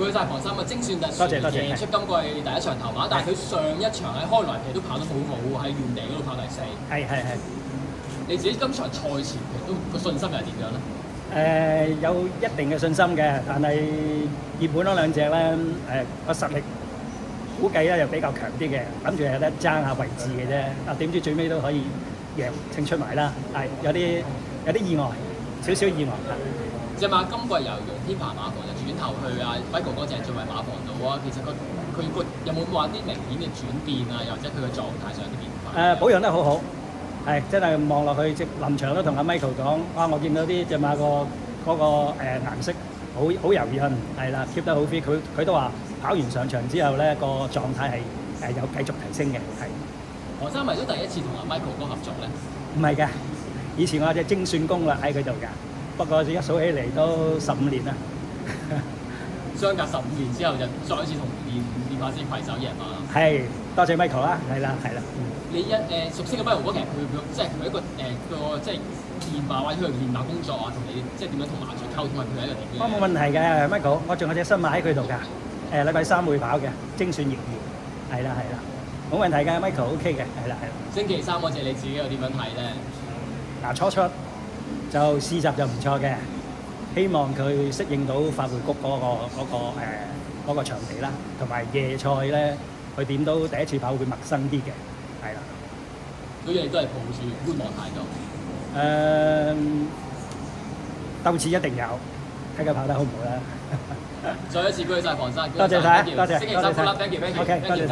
配晒防身啊！精算特殊多謝多謝贏出今季第一場頭馬，但係佢上一場喺開來期都跑得好好喎，喺原地嗰度跑第4。係。你自己今場賽前期都個信心又係點樣咧？有一定嘅信心嘅，但係熱門嗰兩隻咧，個實力估計咧又比較強啲嘅，諗住有得爭下位置嘅啫。啊，點知最尾都可以勝出埋啦，係有啲意外，少少意外。隻馬今季由陽天爬馬房就轉頭去Michael 嗰隻作為馬房度啊，其實佢有冇話啲明顯嘅轉變啊？又或者佢嘅狀態上有啲變化？保養得好好，係真係望落去即臨場都同阿 Michael 講，哇！我見到啲隻馬嗰個顏色好柔潤，係啦 keep 得好 fit。佢都話跑完上場之後咧，個狀態係有繼續提升嘅，係。何生係都第一次同阿 Michael 哥合作咧？唔係㗎，以前我有隻精算公啦喺佢度㗎，不過一數起嚟都15年啦。相隔15年之後就再一次同練馬師攜手贏馬啦。係，多謝 Michael 啦，係啦。你熟悉嘅 Michael 哥，其實佢即係佢一個即係練馬或者佢練馬工作啊，同你即係點樣同馬場溝通，佢係一個點樣？冇問題嘅 Michael，我仲有隻新馬喺佢度㗎，禮拜3會跑嘅，精算營業，係啦，冇問題嘅 Michael OK 嘅，係啦。星期3嗰隻你自己又點樣睇咧？嗱，初出就試習就唔錯嘅，希望佢適應到法會谷嗰個場地啦，同埋夜賽咧，佢點都第一次跑會陌生啲嘅，係啦。嗰樣都係抱住觀望態度。鬥志一定有，睇佢跑得好唔好啦。再一次恭喜晒黃生，多謝晒，多謝。星期3好啦，thank you，OK，多謝。